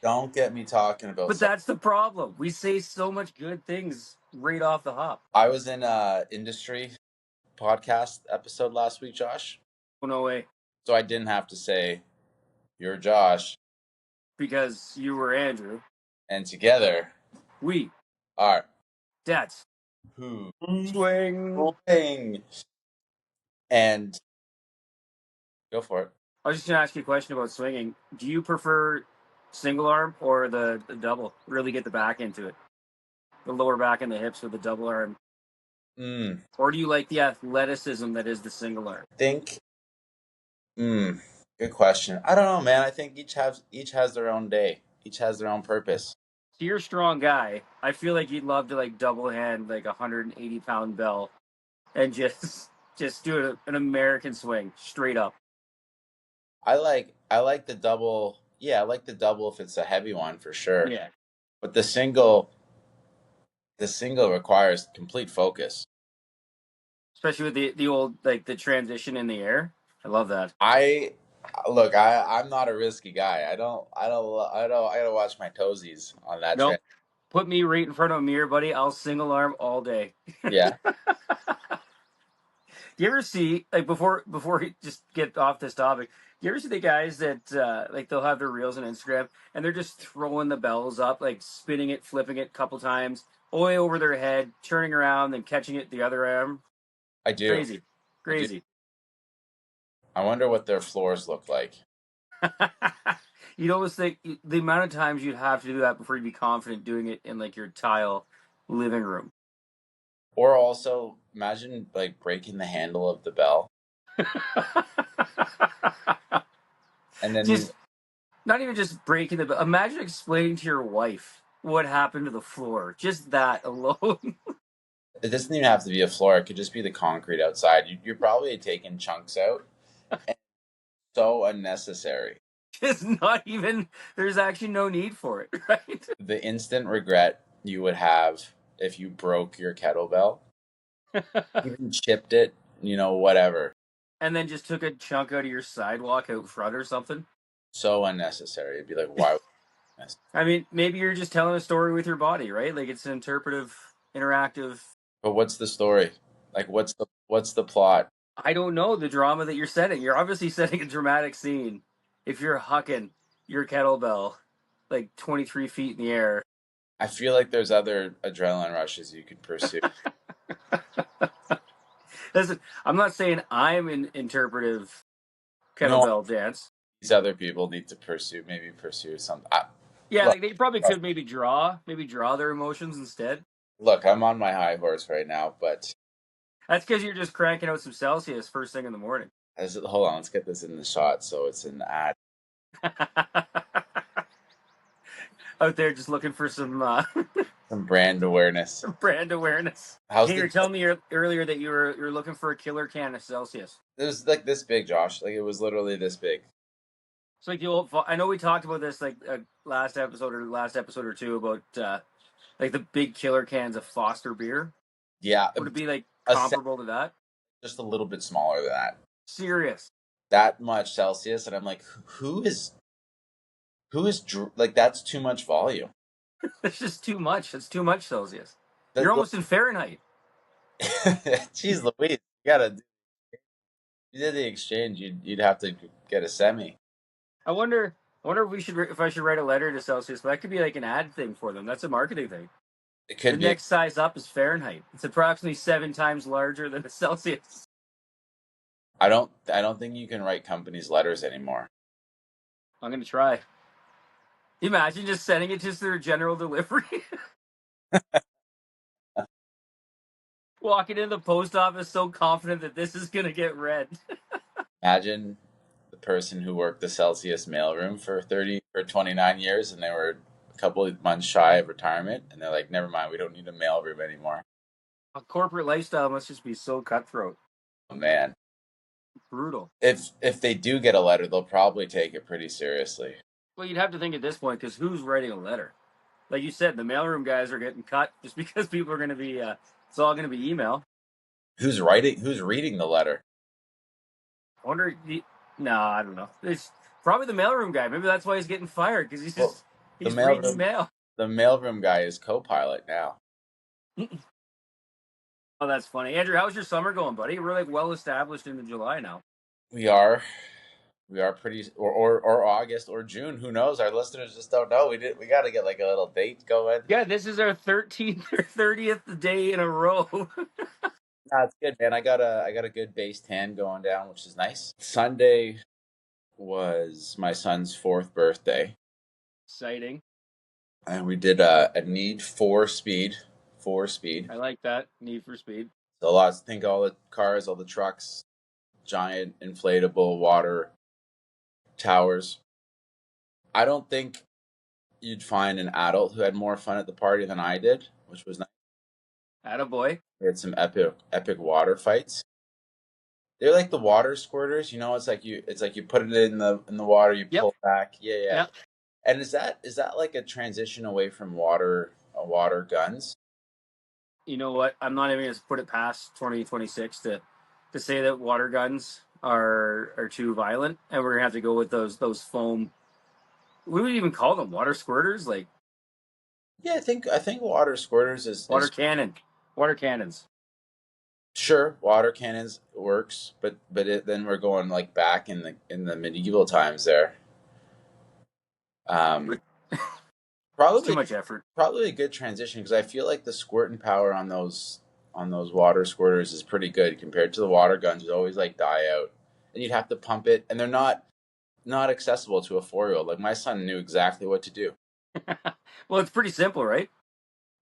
Don't get me talking about But that's the problem. We say so much good things right off the hop. I was in a industry podcast episode last week, Josh. Oh, no way. So I didn't have to say, you're Josh. Because you were Andrew. And together, We are dads. who Swing. swing. And go for it. I was just going to ask you a question about swinging. Do you prefer single arm or the double? Really get the back into it. The lower back and the hips with the double arm. Or do you like the athleticism that is the single arm? Think. Good question. I don't know, man. I think each has their own day. Each has their own purpose. So you're a strong guy. I feel like you'd love to like double hand like 180-pound bell and just do an American swing straight up. I like the double. Yeah, I like the double if it's a heavy one for sure. Yeah. But the single requires complete focus. Especially with the old like the transition in the air. I love that. I'm not a risky guy. I gotta watch my toesies on that Nope. Put me right in front of a mirror, buddy. I'll single arm all day. Yeah. Do you ever see like before we just get off this topic? Do you ever see the guys that like they'll have their reels on Instagram and they're just throwing the bells up, like spinning it, flipping it a couple times, all the way over their head, turning around, then catching it the other arm? I do. Crazy. I wonder what their floors look like. You'd always think the amount of times you'd have to do that before you'd be confident doing it in like your tile living room. Or also, imagine like breaking the handle of the bell. And then not even just breaking the bell. Imagine explaining to your wife what happened to the floor. Just that alone. it doesn't even have to be a floor. It could just be the concrete outside. You're probably taking chunks out. And so unnecessary. Just not even, there's actually no need for it, right? The instant regret you would have if you broke your kettlebell, even chipped it, whatever. And then just took a chunk out of your sidewalk out front or something. So unnecessary. It'd be like, why? I mean, maybe you're just telling a story with your body, right? Like it's an interpretive, interactive. But what's the story? Like, what's the plot? I don't know the drama that you're setting. You're obviously setting a dramatic scene. If you're hucking your kettlebell like 23 feet in the air. I feel like there's other adrenaline rushes you could pursue. Listen, I'm not saying I'm an interpretive kettlebell dance. These other people need to pursue something. Like they probably could maybe draw their emotions instead. Look, I'm on my high horse right now, but that's because you're just cranking out some Celsius first thing in the morning. Hold on, let's get this in the shot so it's an ad. Out there just looking for some brand awareness. Some brand awareness. You're telling me earlier that you're looking for a killer can of Celsius. It was like this big, Josh. Like it was literally this big. It's like the old. I know we talked about this like last episode or two about like the big killer cans of Foster beer. Yeah, would it be like comparable to that? Just a little bit smaller than that. Serious. That much Celsius, and I'm like, who is like that's too much volume. It's just too much. It's too much Celsius. You're almost in Fahrenheit. Jeez Louise, you did the exchange, you'd have to get a semi. I wonder if I should write a letter to Celsius, but that could be like an ad thing for them. That's a marketing thing. It could the be. Next size up is Fahrenheit. It's approximately 7 times larger than the Celsius. I don't think you can write companies letters anymore. I'm gonna try. Imagine just sending it to their general delivery. Walking into the post office so confident that this is gonna get read. Imagine the person who worked the Celsius mailroom for 29 years and they were a couple of months shy of retirement and they're like, never mind, we don't need a mailroom anymore. A corporate lifestyle must just be so cutthroat. Oh man. Brutal. If they do get a letter, they'll probably take it pretty seriously. Well, you'd have to think at this point, because who's writing a letter? Like you said, the mailroom guys are getting cut just because people are going to be, it's all going to be email. Who's reading the letter? I wonder, no, I don't know. It's probably the mailroom guy. Maybe that's why he's getting fired, because he's just... The He's reading mailroom, email. the mailroom guy is co-pilot now. Oh, that's funny. Andrew, how's your summer going, buddy? We're like well established into July now. We are, we are pretty, or August or June. Who knows? Our listeners just don't know. We got to get like a little date going. Yeah, this is our 13th or 30th day in a row. Nah, it's good, man. I got a good base tan going down, which is nice. Sunday was my son's fourth birthday, Exciting. and we did a need four speed. I like that. Need for Speed. So lots. Think all the cars, all the trucks, giant inflatable water towers. I don't think you'd find an adult who had more fun at the party than I did, which was nice. Attaboy. We had some epic water fights. They're like the water squirters, you know. It's like you put it in the water, you Yep. pull back. Yeah, yeah. Yep. And is that like a transition away from water guns? You know what? I'm not even going to put it past 2026 to say that water guns are too violent, and we're gonna have to go with those foam. We would even call them water squirters, like Yeah, I think water squirters is water is cannon, water cannons. sure, water cannons works, then we're going like back in the medieval times there. Um, It's too probably much effort. probably a good transition because I feel like the squirting power on those water squirters is pretty good compared to the water guns. Would always like die out, and you'd have to pump it, and they're not accessible to a 4-year-old. Like my son knew exactly what to do. Well, it's pretty simple, right?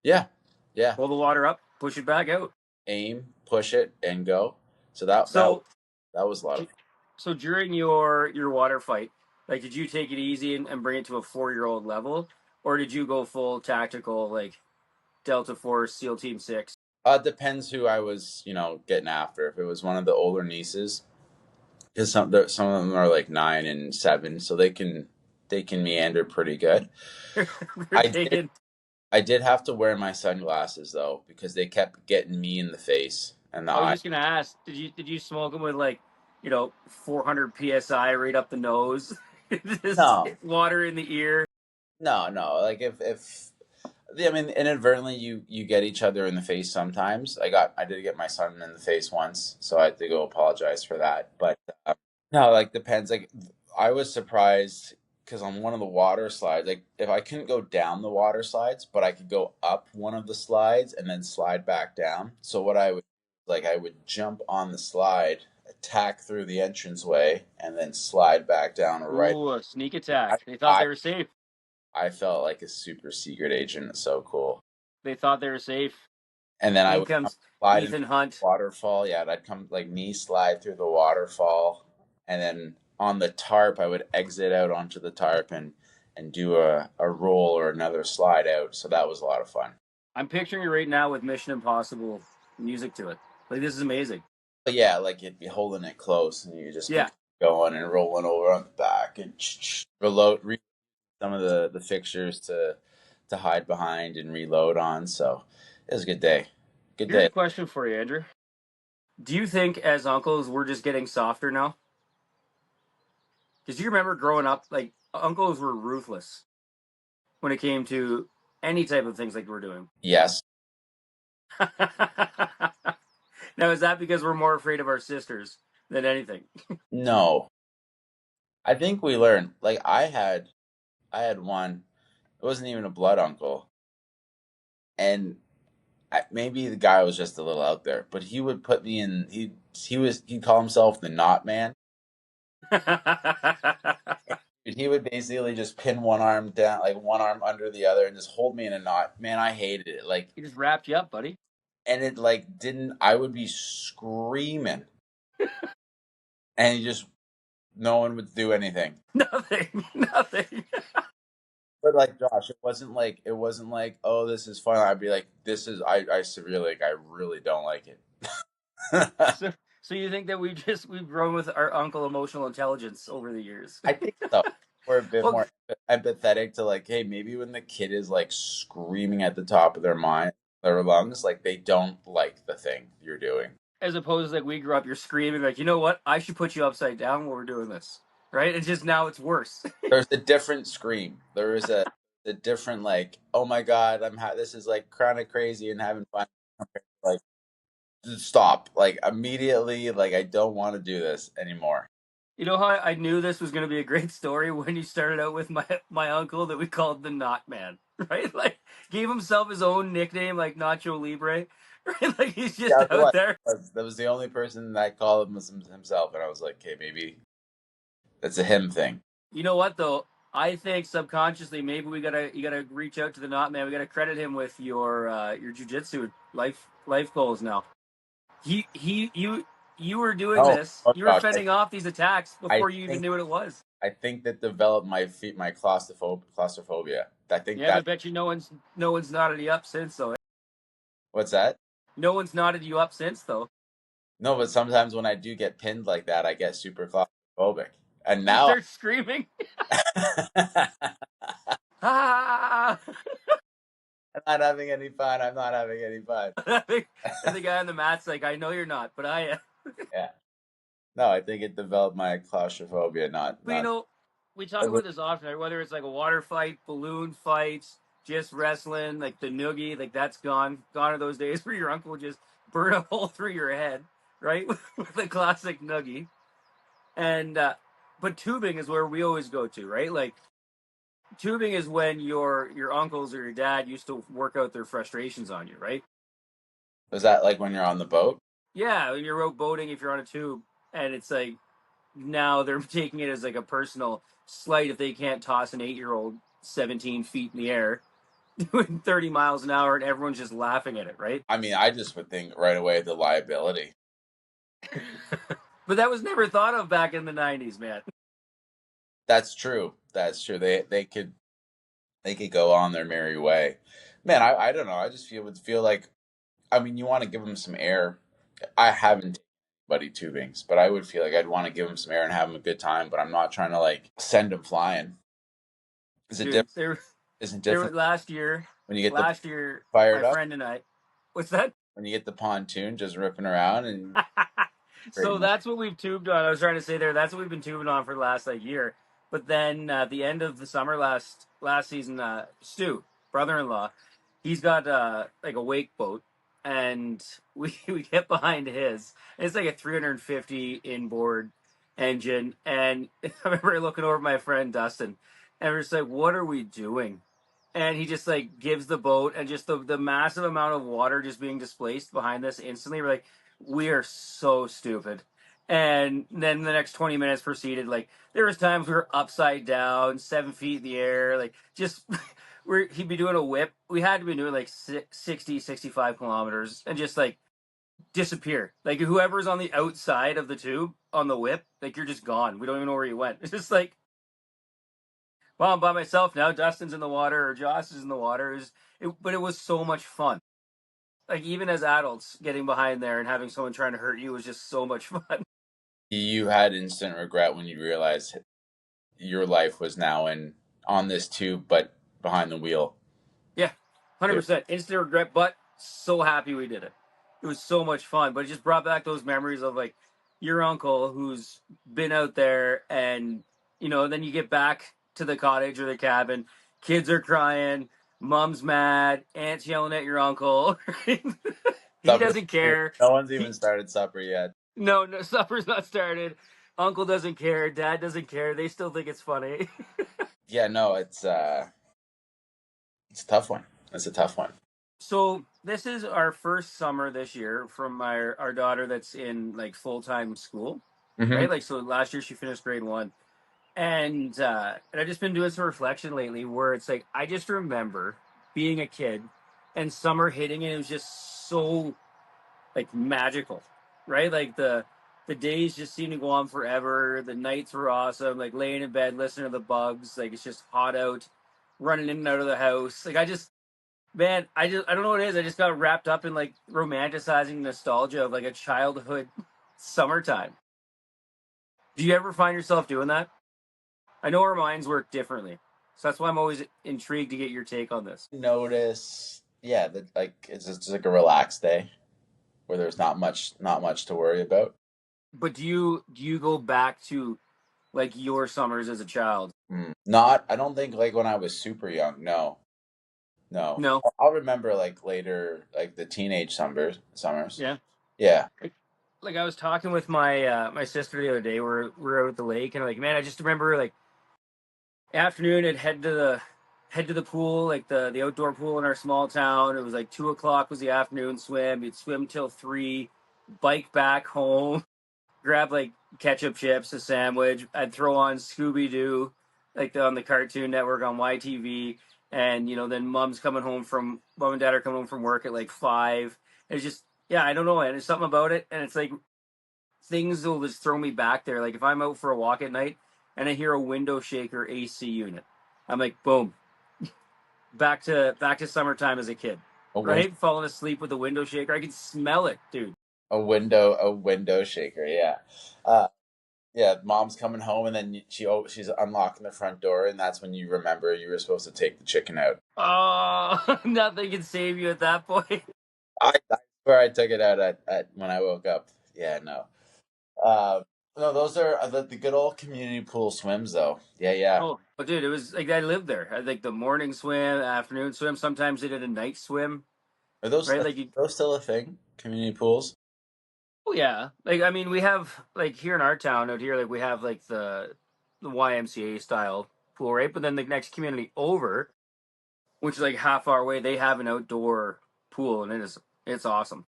Yeah, yeah. Pull the water up, push it back out. Aim, push it, and go. So that So, that was a lot of fun. so during your water fight, like, did you take it easy and bring it to a 4-year-old level, or did you go full tactical, like Delta Force, SEAL Team Six? Depends who I was, getting after. If it was one of the older nieces, because some of them are like 9 and 7, so they can meander pretty good. We're I did taking. I did have to wear my sunglasses though because they kept getting me in the face and the I was eye. just gonna ask, did you smoke them with like, 400 psi right up the nose, just No, water in the ear? no, no. Like if I mean, inadvertently you get each other in the face sometimes. I did get my son in the face once, so I had to go apologize for that. But no, like depends. Like I was surprised because on one of the water slides, like if I couldn't go down the water slides, but I could go up one of the slides and then slide back down. So what I would jump on the slide, attack through the entranceway, and then slide back down right. Ooh, a sneak I attack. They thought I, they were safe. I felt like a super secret agent. It's so cool. They thought they were safe. And then I In would come comes slide into Ethan the Hunt. waterfall. Yeah, I'd come like knee slide through the waterfall, and then on the tarp, I would exit out onto the tarp and do a roll or another slide out. So that was a lot of fun. I'm picturing it right now with Mission Impossible music to it. Like, this is amazing. But yeah, like you'd be holding it close, and you just be Yeah. going and rolling over on the back and reload some of the fixtures to hide behind and reload on. So it was a good day. Good Here's a day. question for you, Andrew. Do you think as uncles we're just getting softer now? Because you remember growing up, like uncles were ruthless when it came to any type of things like we're doing. Yes. Now, is that because we're more afraid of our sisters than anything? No. I think we learned. Like I had one. It wasn't even a blood uncle, and maybe the guy was just a little out there. But he would put me in. He'd call himself the knot man. He would basically just pin one arm down, like one arm under the other, and just hold me in a knot. Man, I hated it. Like, He just wrapped you up, buddy. and it like didn't. I would be screaming, and he just no one would do anything. Nothing, nothing. But like Josh, it wasn't like oh this is fun. I'd be like this is I severely like I really don't like it. So, so you think that we've grown with our uncle emotional intelligence over the years? I think so. We're a bit Well, more empathetic to like, hey, maybe when the kid is like screaming at the top of their mind, their lungs, like they don't like the thing you're doing. as opposed to like we grew up, you're screaming like, you know what? I should put you upside down while we're doing this, right? It's just now it's worse. There's a different scream. There is a a different like, oh my god, this is like kind of crazy and having fun. Like, just stop, like immediately, like I don't want to do this anymore. You know how I knew this was going to be a great story when you started out with my uncle that we called the Knot Man, right? Like gave himself his own nickname, like Nacho Libre, right? Like he's just Yeah, it out there. that was the only person that called him was himself, and I was like, okay, maybe that's a him thing. You know what though? I think subconsciously maybe you gotta reach out to the Knot Man. We gotta credit him with your jujitsu life goals now. You were doing Oh, this. oh You were gosh, fending off these attacks I before you even think knew what it was. I think that developed my claustrophobia. I think Yeah, but I that bet you no one's knotted you up since though. what's that? No one's knotted you up since though. No, but sometimes when I do get pinned like that, I get super claustrophobic, and You now start screaming. I'm Ah! not having any fun. I'm not having any fun. And the guy on the mat's like, I know you're not, but I am. Yeah, no, I think it developed my claustrophobia. But you Not. know, we talk It was, about this often, right? Whether it's like a water fight, balloon fights, just wrestling, like the noogie, like that's gone. Gone are those days where your uncle would just burn a hole through your head, right? With the classic noogie. And but tubing is where we always go to, right? Like tubing is when your uncles or your dad used to work out their frustrations on you, right? was that like when you're on the boat? Yeah, when you're rope boating, if you're on a tube, and it's like now they're taking it as like a personal slight if they can't toss an 8-year-old 17 feet in the air doing 30 miles an hour, and everyone's just laughing at it, right? I mean, I just would think right away the liability. But that was never thought of back in the 90s, man. That's true. That's true. They could go on their merry way. Man, I don't know. I just feel like, I mean, you want to give them some air. I haven't taken buddy tubings, but I would feel like I'd want to give them some air and have them a good time. But I'm not trying to like send them flying. Is it Dude, different? there, Isn't there different was last year, when you get the last year, fired my up? friend and I, what's that? When you get the pontoon just ripping around and So creating. that's what we've tubed on. I was trying to say there. That's what we've been tubing on for the last like year. But then at the end of the summer last season, Stu, brother-in-law, he's got like a wake boat, and we get behind his. And it's like a 350 inboard engine, and I remember looking over at my friend Dustin, and we're just like, "What are we doing?" And he just like gives the boat, and just the massive amount of water just being displaced behind this instantly. We're like, we are so stupid. And then the next 20 minutes proceeded. Like there was times we were upside down, 7 feet in the air, like just he'd be doing a whip. We had to be doing like 60, 65 kilometers and just like disappear. Like whoever's on the outside of the tube on the whip, like you're just gone. We don't even know where you went. It's just like, well, I'm by myself now. Dustin's in the water or Josh is in the water. But it was so much fun. Like even as adults, getting behind there and having someone trying to hurt you was just so much fun. You had instant regret when you realized your life was now in on this tube, but behind the wheel. Yeah, Yeah. 100% instant regret, but so happy we did it. It was so much fun, but it just brought back those memories of like your uncle who's been out there, and then you get back to the cottage or the cabin, kids are crying, mom's mad, aunt's yelling at your uncle. He Supper. doesn't care. No one's even He started supper yet. no supper's not started. Uncle doesn't care. Dad doesn't care. They still think it's funny. Yeah, no, it's a tough one. It's a tough one. So this is our first summer this year from our daughter that's in like full time school, Hmm. right? Like so last year she finished grade one, and I've just been doing some reflection lately where it's like I just remember being a kid and summer hitting and it was just so like magical, right? Like the days just seemed to go on forever. The nights were awesome. Like laying in bed listening to the bugs. Like it's just hot out, running in and out of the house. Like man, I don't know what it is. I just got wrapped up in like romanticizing nostalgia of like a childhood summertime. Do you ever find yourself doing that? I know our minds work differently, so that's why I'm always intrigued to get your take on this. Notice, yeah, that like it's just like a relaxed day where there's not much to worry about. But do you go back to like your summers as a child? Not, I don't think like when I was super young. No, no. No. I'll remember like later, like the teenage summers. Summers. Yeah. Yeah. Like I was talking with my sister the other day. We're out at the lake, and like, man, I just remember like afternoon, I'd head to the pool, like the outdoor pool in our small town. It was like 2 o'clock was the afternoon swim. You'd swim till 3, bike back home, grab like ketchup chips, a sandwich. I'd throw on Scooby Doo, like on the Cartoon Network on YTV, and then mom and dad are coming home from work at like 5. It's just, yeah, I don't know, and there's something about it, and it's like things will just throw me back there. Like if I'm out for a walk at night and I hear a window shaker AC unit, I'm like, boom, back to summertime as a kid, A win right? Falling asleep with a window shaker, I can smell it, dude. a window shaker. Yeah. Uh, yeah. Mom's coming home, and then she's unlocking the front door, and that's when you remember you were supposed to take the chicken out. Oh, nothing can save you at that point. I swear I took it out at when I woke up. Yeah. No. Uh, no, those are the good old community pool swims, though. Yeah. Yeah. Oh, but dude, it was like I lived there. I like the morning swim, afternoon swim. Sometimes they did a night swim, Are those right? are Like you, those still a thing? Community pools? oh yeah, like I mean, we have like here in our town out here, like we have like the YMCA style pool, right? But then the next community over, which is like half our way, they have an outdoor pool, and it's awesome.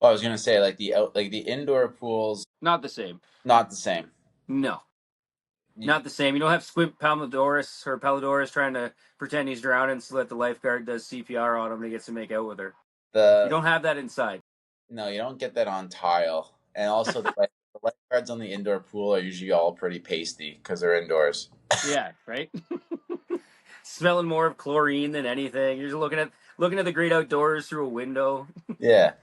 Well, I was gonna say like the indoor pools, Not the same. not the same. No, You, not the same. You don't have Squint Palmadoris trying to pretend he's drowning so that the lifeguard does CPR on him and he gets to make out with her. You the don't have that inside. No, you don't get that on tile, and also the lifeguards on the indoor pool are usually all pretty pasty because they're indoors. Yeah, right. Smelling more of chlorine than anything. You're just looking at the great outdoors through a window. Yeah,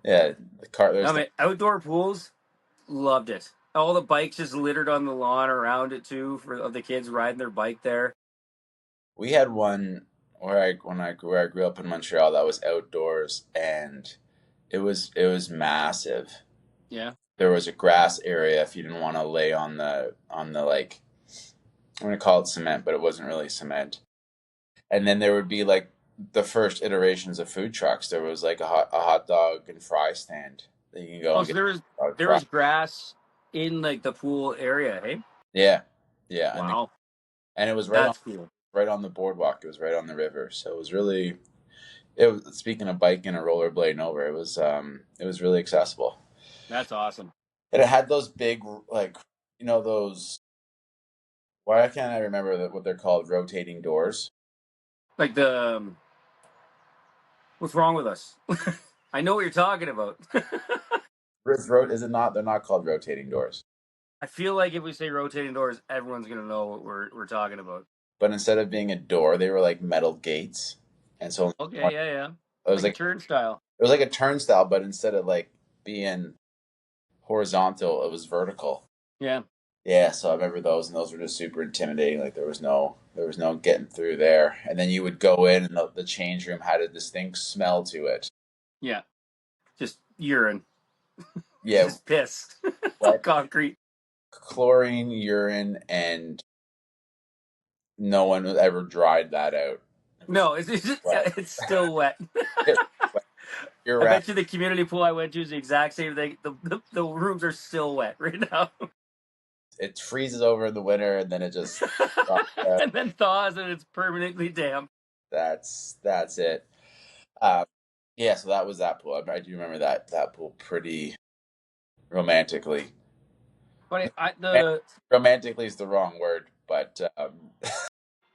yeah. I There's the mean, outdoor pools, loved it. All the bikes just littered on the lawn around it too, for of the kids riding their bike there. We had one where I grew up in Montreal that was outdoors, and it was massive. Yeah. There was a grass area if you didn't want to lay on the like, I'm gonna call it cement, but it wasn't really cement. And then there would be like the first iterations of food trucks. There was like a hot dog and fry stand that you can go Oh, and so get there was a hot dog there fry. was grass in like the pool area. Hey, Yeah, yeah, wow, and it was right on that's cool. the boardwalk. It was right on the river, so it was really. It was, speaking of biking or rollerblading over, it was really accessible, That's awesome. and it had those big like those. Why can't I remember what they're called? Rotating doors. Like what's wrong with us? I know what you're talking about. Is it not? They're not called rotating doors. I feel like if we say rotating doors, everyone's gonna know what we're talking about. But instead of being a door, they were like metal gates, and so Okay, yeah, yeah, it was like a like turnstile. a turnstile, but instead of like being horizontal, it was vertical. Yeah, Yeah, so I remember those, and those were just super intimidating. Like there was no getting through there. And then you would go in, and the change room had a distinct smell to it. yeah, just urine, Yeah, just piss on wet concrete. chlorine, urine, and no one ever dried that out. It was No, wet. it's still wet. It was wet year I round. bet you the community pool I went to is the exact same thing. The rooms are still wet right now. It freezes over in the winter, and then it just And then thaws and it's permanently damp. that's it. Um, yeah, so that was that pool. I do remember that pool pretty romantically. But Romantically is the wrong word, but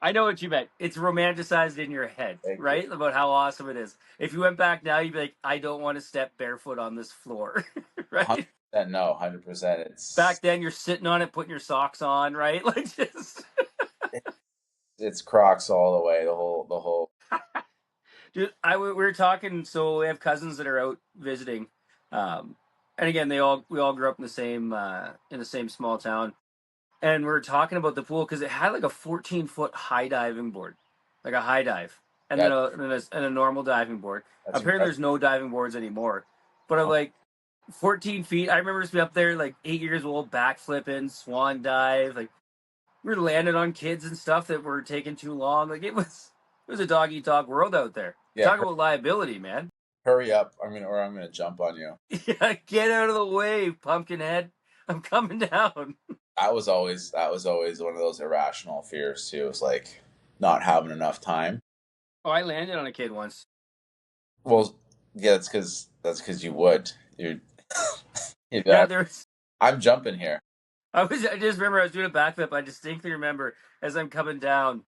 I know what you meant. It's romanticized in your head, thank you. right? About how awesome it is. If you went back now, you'd be like, I don't want to step barefoot on this floor, right? 100%, no, 100%. Back then, you're sitting on it, putting your socks on, right? Like just, It's Crocs all the way. The whole. dude. We were talking. So we have cousins that are out visiting, um, and again, we all grew up in the same small town. And we are talking about the pool because it had like a 14-foot high diving board, like a high dive, and then That a normal diving board. that's Apparently, impressive. there's no diving boards anymore. But I'm like 14 feet. I remember just be up there like 8 years old, back flipping, swan dive, like we were landing on kids and stuff that were taking too long. Like it was a dog eat dog world out there. Yeah, Talk about liability, man. hurry up. I'm gonna jump on you. Yeah, get out of the way, Pumpkinhead. I'm coming down. That was always one of those irrational fears too. It was like not having enough time. Oh, I landed on a kid once. Well, yeah, that's because you would. You'd be Yeah, like, there's. I'm jumping here. I just remember I was doing a backflip. I distinctly remember as I'm coming down,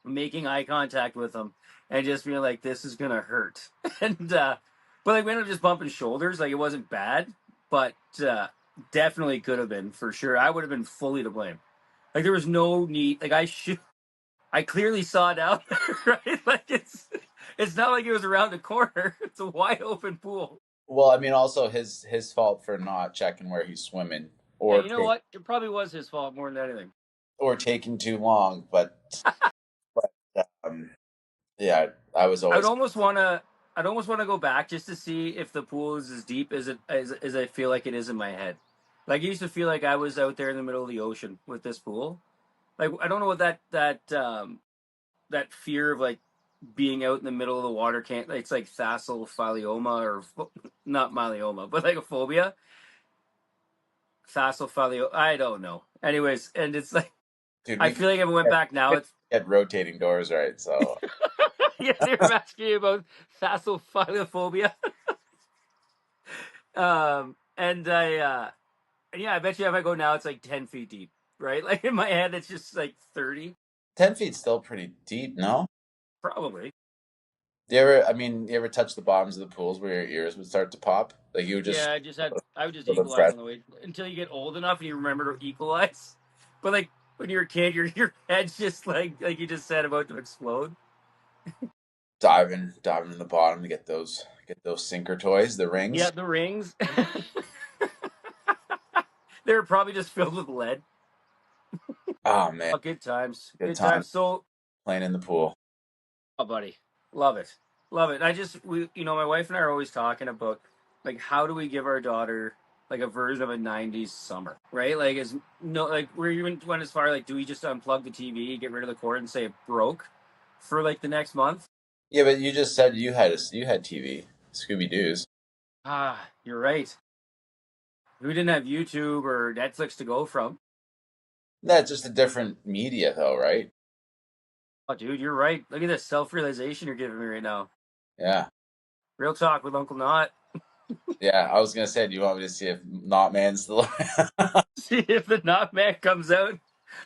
making eye contact with him, and just being like, "This is gonna hurt." And but like we ended up just bumping shoulders. Like it wasn't bad, but definitely could have been for sure. I would have been fully to blame. Like there was no need. Like I clearly saw it out there, right? Like it's not like it was around the corner. It's a wide open pool. Well, I mean, also his fault for not checking where he's swimming Yeah, or you know what? It probably was his fault more than anything. or taking too long. But yeah, I was I would always almost want to. I'd almost want to go back just to see if the pool is as deep as I feel like it is in my head. Like I used to feel like I was out there in the middle of the ocean with this pool. Like I don't know what that fear of like being out in the middle of the water can't. It's like thassophylioma or not myelioma, but like a phobia. Thassophylioma. I don't know. Anyways, and it's like dude. I We feel like if I went could back now, it's get rotating doors right. So yeah. They were asking you about thassophilophobia. And yeah, I bet you if I go now, it's like 10 feet deep, right? Like in my head, it's just like 30, 10 feet's still pretty deep, no? probably. Do you ever? I mean, you ever touch the bottoms of the pools where your ears would start to pop? Like you would just Yeah, I would just feel the equalize fresh. on the way until you get old enough and you remember to equalize. But like when you're a kid, your head's just like you just said about to explode. Diving in the bottom to get those sinker toys, the Yeah, rings. the rings. They were probably just filled with lead. Oh man, Oh, good times, good good time times. So, playing in the pool. oh, buddy, love it, love it. I just my wife and I are always talking about like how do we give our daughter like a version of a '90s summer, right? Like, is no like we're even went as far like do we just unplug the TV, get rid of the cord, and say it broke for like the next month? Yeah, but you just said you had TV, Scooby Doo's. Ah, you're right. We didn't have YouTube or Netflix to go from. That's just a different media, though, right? Oh, dude, you're right. Look at this self realization you're giving me right now. Yeah, Real talk with Uncle Not. yeah. I was gonna say, do you want me to see if Not Man's still? See if the Not Man comes out,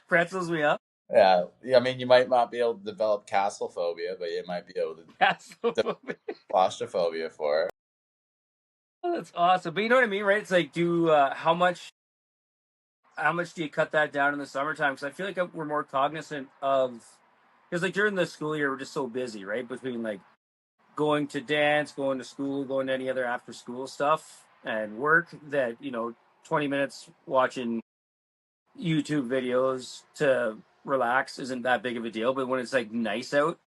pretzels me up. Yeah, yeah. I mean, you might not be able to develop castle phobia, but you might be able to That's develop claustrophobia for it. that's awesome. But you know what I mean, right? It's like, do how much do you cut that down in the summertime? Because I feel like we're more cognizant of because like during the school year we're just so busy, right? Between like going to dance, going to school, going to any other after school stuff, and work that 20 minutes watching YouTube videos to relax isn't that big of a deal. But when it's like nice out,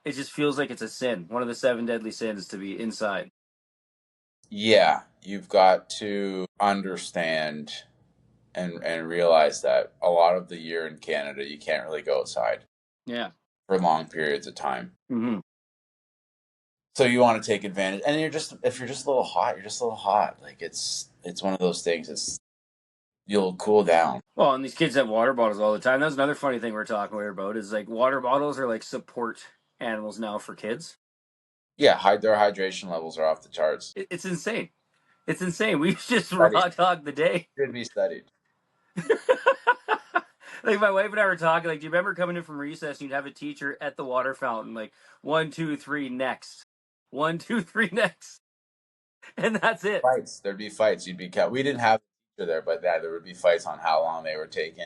it just feels like it's a sin. One of the seven deadly sins to be inside. Yeah, you've got to understand and realize that a lot of the year in Canada, you can't really go outside Yeah. for long periods of time. Mm-hmm. So you want to take advantage, and you're just if you're just a little hot, you're just a little hot. Like it's one of those things. It's you'll cool down. Well, and these kids have water bottles all the time. That's another funny thing we're talking about is like water bottles are like support animals now for kids. Yeah, their hydration levels are off the charts. It's insane. It's insane. We just Studied raw dog the day. should be studied. Like my wife and I were talking. Like, do you remember coming in from recess? And you'd have a teacher at the water fountain, like 1, 2, 3, next, 1, 2, 3, next, and that's it. Fights. There'd be fights. You'd be cut. We didn't have a teacher there, but yeah, there would be fights on how long they were taking.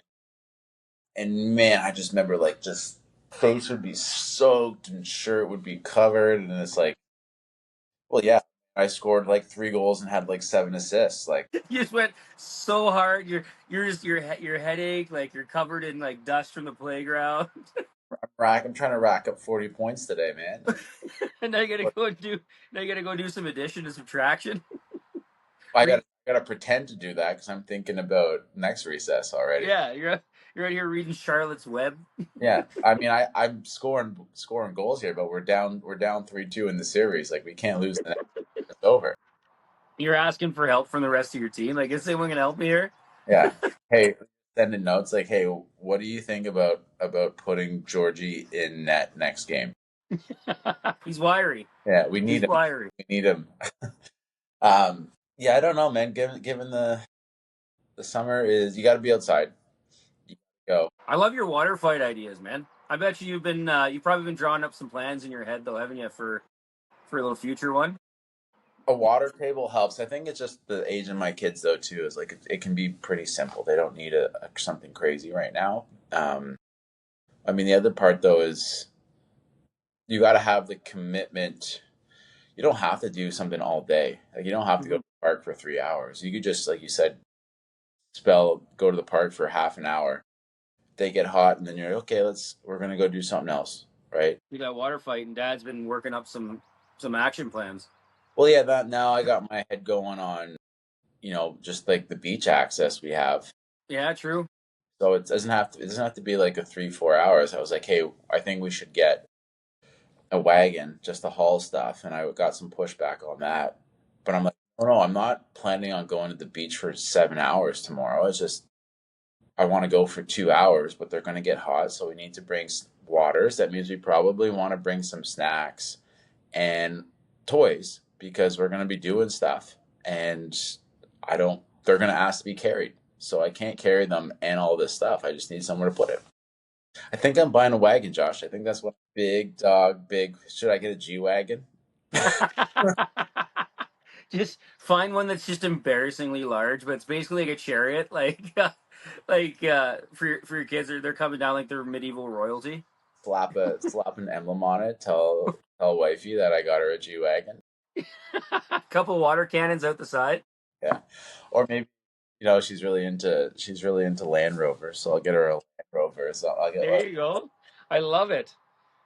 And man, I just remember like just face would be soaked and shirt would be covered, and it's like, well, yeah, I scored like 3 goals and had like 7 assists. Like You just went so hard. You're just your headache. Like you're covered in like dust from the playground. I'm trying to rack up 40 points today, man. Like, And now you gotta go and do now you gotta go do some addition and subtraction. I Re- gotta pretend to do that because I'm thinking about next recess already. yeah, You're out here reading Charlotte's Web. Yeah, I mean, I'm scoring goals here, but we're down 3-2 in the series. Like we can't lose the next. It's over. You're asking for help from the rest of your team. Like, is anyone gonna help me here? Yeah. Hey, sending notes like, hey, what do you think about putting Georgie in net next game? He's wiry. Yeah, we need He's him. wiry. We need him. Yeah, I don't know, man. Given the summer is you got to be outside. You gotta go. I love your water fight ideas, man. I bet you've probably been drawing up some plans in your head though, haven't you, for a little future one? A water table helps. I think it's just the age of my kids though too. Is like it can be pretty simple. They don't need something crazy right now. I mean, the other part though is you got to have the commitment. You don't have to do something all day. Like you don't have to go Mm-hmm. to the park for 3 hours. You could just, like you said, go to the park for half an hour. They get hot, and then you're like, okay. We're gonna go do something else, right? You got water fight, and Dad's been working up some action plans. Well, yeah. That now I got my head going on, just like the beach access we have. Yeah, true. So it doesn't have to be like a 3-4 hours. I was like, hey, I think we should get a wagon just to haul stuff, and I got some pushback on that. But I'm like, oh no, I'm not planning on going to the beach for 7 hours tomorrow. It's just I want to go for 2 hours, but they're going to get hot, so we need to bring waters. That means we probably want to bring some snacks and toys because we're going to be doing stuff, and I don't. They're going to ask to be carried, so I can't carry them and all this stuff. I just need somewhere to put it. I think I'm buying a wagon, Josh. I think that's what big dog, big. Should I get a G wagon? Just find one that's just embarrassingly large, but it's basically like a chariot, for your kids. They're coming down like they're medieval royalty. Slap an emblem on it. Tell wifey that I got her a G wagon. Couple water cannons out the side. Yeah, or maybe she's really into Land Rover, so I'll get her a Land Rover. So I'll get There like you go. I love it.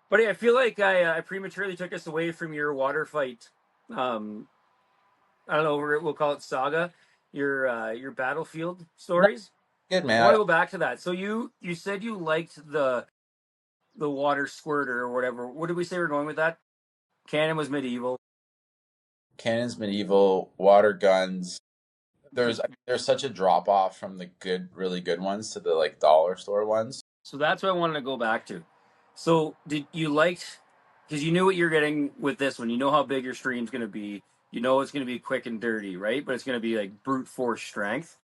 But I feel like I prematurely took us away from your water fight. Um, I don't know. We'll call it saga. Your battlefield no, stories. good I want man. to go back to that. So you said you liked the water squirter or whatever. What did we say we're going with that? Cannon was medieval. Cannons, medieval water guns. There's such a drop off from the good, really good ones to the like dollar store ones. So that's what I wanted to go back to. So did you liked because you knew what you're getting with this one. You know how big your stream's going to be. You know it's going to be quick and dirty, right? But it's going to be like brute force strength.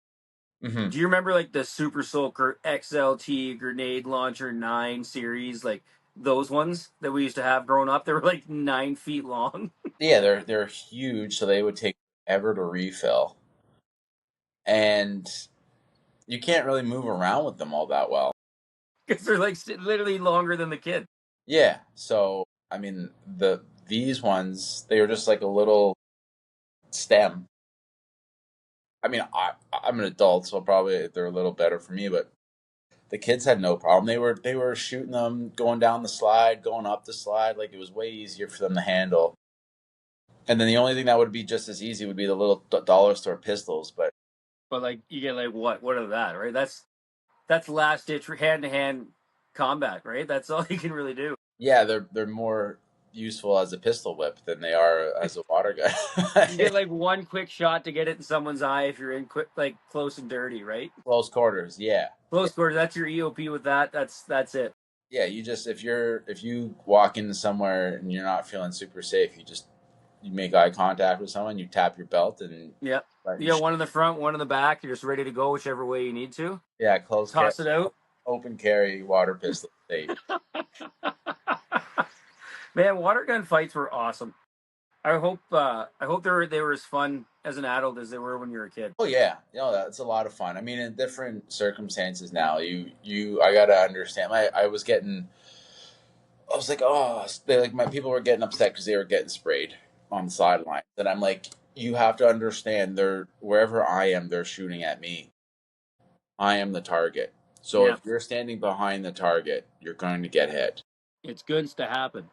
Hmm. Do you remember like the Super Soaker XLT Grenade Launcher 9 series, like those ones that we used to have growing up? They were like 9 feet long Yeah, they're huge, so they would take ever to refill, and you can't really move around with them all that well. because they're like literally longer than the kid. Yeah, so I mean these ones they were just like a little stem. I mean I'm an adult, so probably they're a little better for me, but the kids had no problem. They were shooting them, going down the slide, going up the slide, like it was way easier for them to handle. And then the only thing that would be just as easy would be the little dollar store pistols. But But like you get like what are that, right? That's last ditch hand to hand combat, right? That's all you can really do. yeah, they're more useful as a pistol whip than they are as a water You gun. get like one quick shot to get it in someone's eye if you're in quick, like close and dirty, right? Close quarters, yeah, yeah, Close quarters. That's your EOP with that. That's it. yeah. You just if you walk into somewhere and you're not feeling super safe, you make eye contact with someone, you tap your belt, and Yep. let You you got one in the front, one in the back. You're just ready to go whichever way you need to. yeah, close carry, Toss it out. open carry, water pistol safe. Man, water gun fights were awesome. I hope they were as fun as an adult as they were when you were a kid. Oh yeah, that's a lot of fun. I mean, in different circumstances now, I gotta understand. I was like, oh, they like my people were getting upset because they were getting sprayed on the sideline. And I'm like, you have to understand, they're wherever I am, they're shooting at me. I am the target. So Yeah, if you're standing behind the target, you're going to get hit. it's good to happen.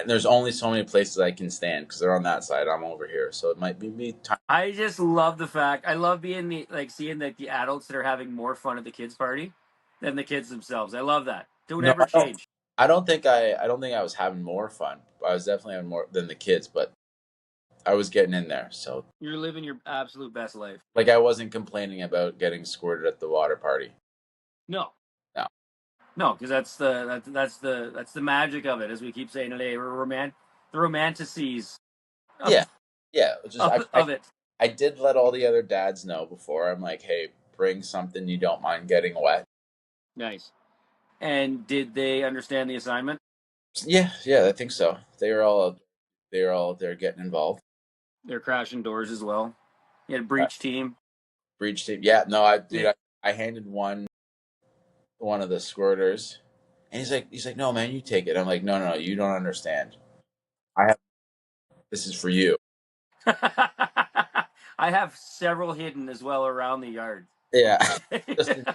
and there's only so many places I can stand because they're on that side. I'm over here, so it might be me time. I just love the fact I love being seeing like the adults that are having more fun at the kids' party than the kids themselves. I love that. Don't No, ever change. I don't think I was having more fun. I was definitely having more than the kids, but I was getting in there. So You're living your absolute best life. like I wasn't complaining about getting squirted at the water party. No, No. no, because that's the magic of it, as we keep saying today. The romanticities Yeah. of Yeah. It's just of it. I did let all the other dads know before. I'm like, hey, bring something you don't mind getting wet. Nice. And did they understand the assignment? Yeah, yeah, I think so. They are all out there getting involved. They're crashing doors as well. You had a breach team. Breach team. Yeah, no, I dude, Yeah. I handed one of the squirters, and he's like, no, man, you take it. I'm like, no, no, no, you don't understand. I have this is for you. I have several hidden as well around the yard. Yeah, just in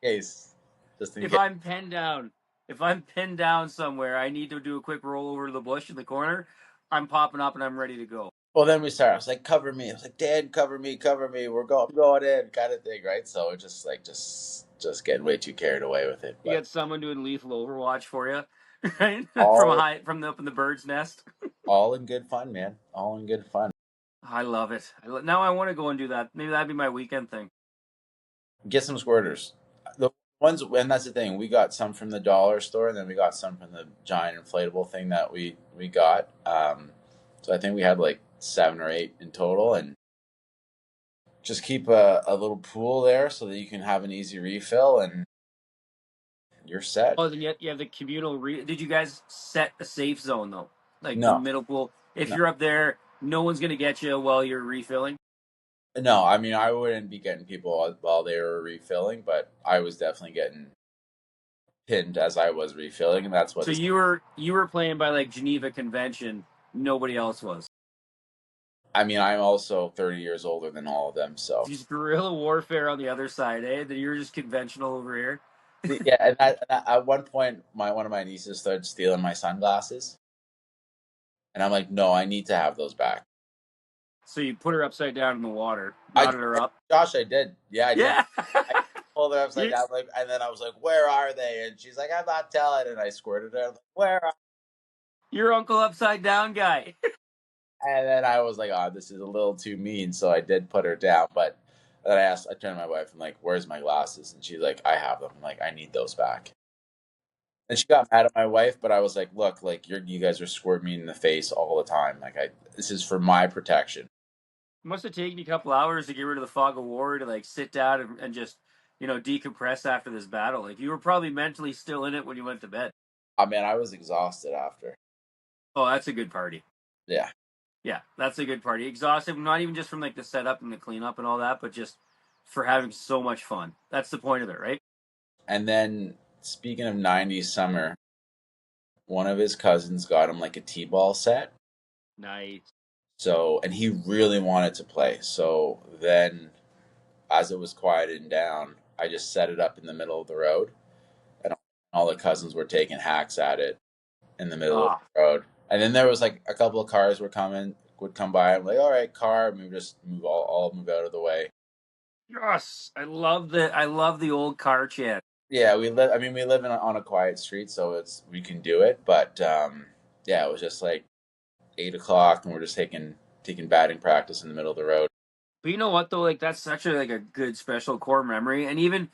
case, just in if case. I'm pinned down, if I'm pinned down somewhere, I need to do a quick roll over to the bush in the corner. I'm popping up and I'm ready to go. Well, then we started. I was like, cover me. I was like, Dad, cover me, cover me. We're going in, kind of thing, right? So it's just like just getting way too carried away with it, You but got someone doing lethal Overwatch for you, right? all From up in the bird's nest. all in good fun, man. All in good fun. I love it. Now I want to go and do that. Maybe that'd be my weekend thing. Get some squirters. The ones, and that's the thing. We got some from the dollar store, and then we got some from the giant inflatable thing that we got. So I think we had like 7 or 8 in total, and just keep a little pool there so that you can have an easy refill, and you're set. Oh, then you have the communal. Did you guys set a safe zone though? Like the No, middle pool. If no, you're up there, no one's gonna get you while you're refilling. no. I mean, I wouldn't be getting people while they were refilling, but I was definitely getting pinned as I was refilling, and that's what So this. you were playing by like Geneva Convention. Nobody else was. I mean, I'm also 30 years older than all of them, so Just guerrilla warfare on the other side, eh? Then you're just conventional over here. yeah. At one point, my one of my nieces started stealing my sunglasses, and I'm like, no, I need to have those back. So you put her upside down in the water, I knotted her up. Josh, I did. Yeah, I did. Yeah. I pulled her upside you, down, like, and then I was like, "Where are they?" And she's like, "I'm not telling." And I squirted her. I'm like, "Where are?" your uncle upside down guy. And then I was like, "Oh, this is a little too mean." So I did put her down, but then I turned to my wife and like, "Where's my glasses?" And she's like, "I have them." I'm like, "I need those back." And she got mad at my wife, but I was like, "Look, like you guys are squirting me in the face all the time. Like this is for my protection." It must have taken you a couple hours to get rid of the fog of war to like sit down and just decompress after this battle. Like you were probably mentally still in it when you went to bed. I mean, I was exhausted after. Oh, that's a good party. Yeah. Yeah, that's a good party. Exhausted, not even just from like the setup and the cleanup and all that, but just for having so much fun. That's the point of it, right? And then speaking of '90s summer, one of his cousins got him like a T-ball set. Nice. So, and he really wanted to play. So then, as it was quieting down, I just set it up in the middle of the road, and all the cousins were taking hacks at it in the middle of Ah, the road. And then there was like a couple of cars would come by. I'm like, all right, car, and we would just all move out of the way. yes. I love the old car chant. Yeah, we live. I mean, we live on a quiet street, so we can do it. But yeah, it was just like 8 o'clock, and we're just taking batting practice in the middle of the road. But you know what though? Like that's such a good special core memory, and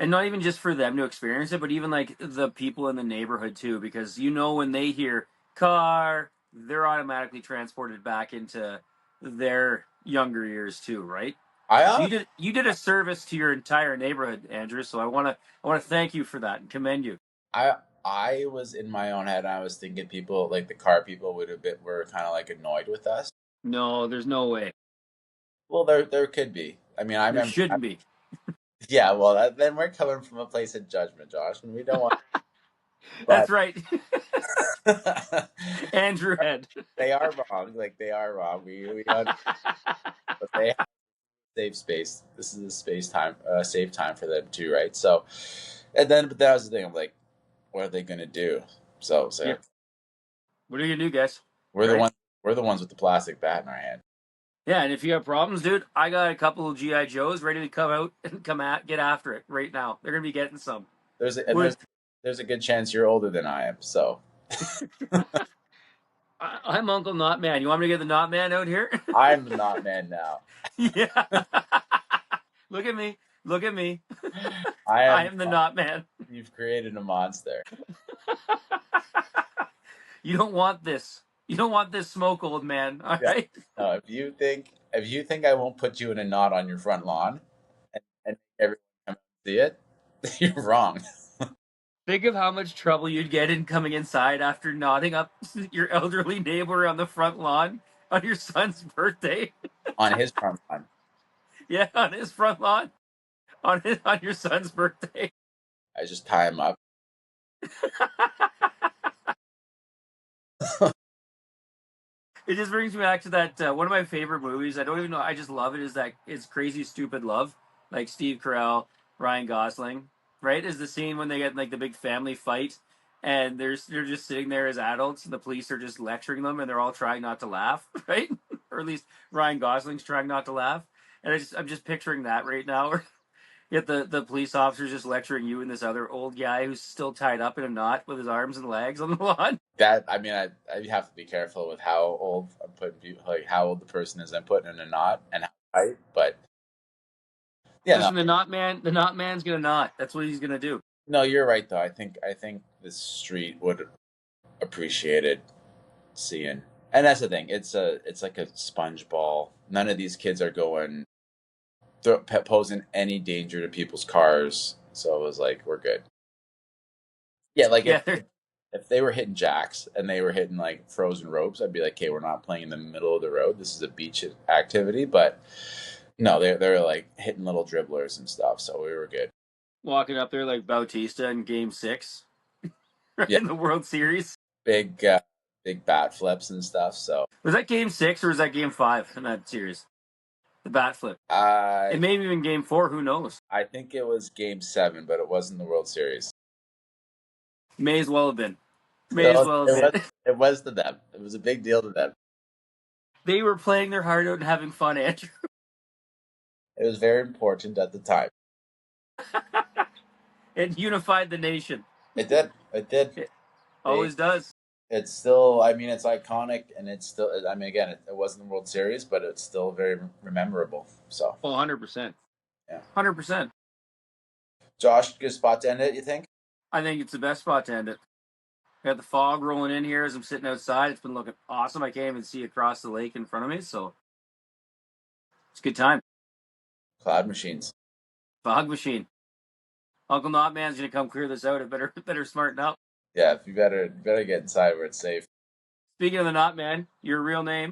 not even just for them to experience it, but even like the people in the neighborhood too, because when they hear car, they're automatically transported back into their younger years too, right? I So honestly you did a service to your entire neighborhood, Andrew. So I wanna thank you for that and commend you. I I was in my own head. And I was thinking people like the car people would have been were kind of like annoyed with us. No, there's no way. Well, there could be. I mean, I There remember. shouldn't be. Yeah, well, then we're coming from a place of judgment, Josh, and we don't want. That's But right, Andrew Head. they are wrong. Like they are wrong. We but they have safe space. This is a safe time for them too, right? So, and then but that was the thing. I'm like, what are they gonna do? So Yeah, What are you gonna do, guys? We're the Right? ones. We're the ones with the plastic bat in our hand. Yeah, and if you have problems, dude, I got a couple of GI Joes ready to come out and get after it right now. They're gonna be getting some. There's a, and With there's a good chance you're older than I am. So I'm Uncle Not Man. You want me to get the Not Man out here? I'm the not man now. Yeah. Look at me. Look at me. I I am. am the Not Man. You've created a monster. You don't want this. You don't want this smoke, old man. All Yeah. right. No, if you think I won't put you in a knot on your front lawn and everyone come see it, you're wrong. Think of how much trouble you'd get in coming inside after nodding up your elderly neighbor on the front lawn on your son's birthday. On his front lawn. Yeah, on his front lawn on your son's birthday. I just tie him up. It just brings me back to that one of my favorite movies. I don't even know. I just love it. Is that it's Crazy Stupid Love, like Steve Carell, Ryan Gosling, right? Is the scene when they get like the big family fight, and they're just sitting there as adults, and the police are just lecturing them, and they're all trying not to laugh, right? Or at least Ryan Gosling's trying not to laugh. And I'm just picturing that right now. Yet the police officer's just lecturing you and this other old guy who's still tied up in a knot with his arms and legs on the lawn. That I mean, I have to be careful with how old I'm putting people, like how old the person is I'm putting in a knot and how tight. But yeah, no, Listen, the knot man's gonna knot. That's what he's gonna do. no, you're right though. I think the street would appreciate it seeing, and that's the thing. It's like a sponge ball. None of these kids are going posing any danger to people's cars. So it was like we're good. Yeah, like Yeah, if they were hitting jacks and they were hitting like frozen ropes, I'd be like, okay, we're not playing in the middle of the road. This is a beach activity. But no, they're like hitting little dribblers and stuff. So we were good. walking up there like Bautista in Game Six Yeah, in the World Series. big big bat flips and stuff. So Was that Game Six or was that Game Five in that series? The bat flip. It I may have even Game Four. Who knows? I think it was Game 7, but it wasn't the World Series. May as well have been. May as So well have it was been. it was to them. It was a big deal to them. They were playing their heart out and having fun, Andrew. It was very important at the time. It unified the nation. It did. It did. It They always does. it's still, I mean, it's iconic, and it's still, I mean, again, it wasn't the World Series, but it's still very memorable. So, Oh, 100%. yeah. 100%. Josh, good spot to end it, you think? I think it's the best spot to end it. Got the fog rolling in here as I'm sitting outside. It's been looking awesome. I can't even see across the lake in front of me, so it's a good time. Cloud machines. Fog machine. Uncle Not Man's gonna come clear this out. I better smarten up. Yeah, if you better get inside where it's safe. Speaking of the Not Man, your real name?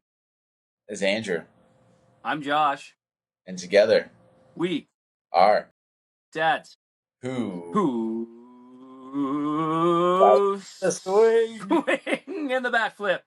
Is Andrew. I'm Josh. And together We are dads who who the swing. swing in the bat flip.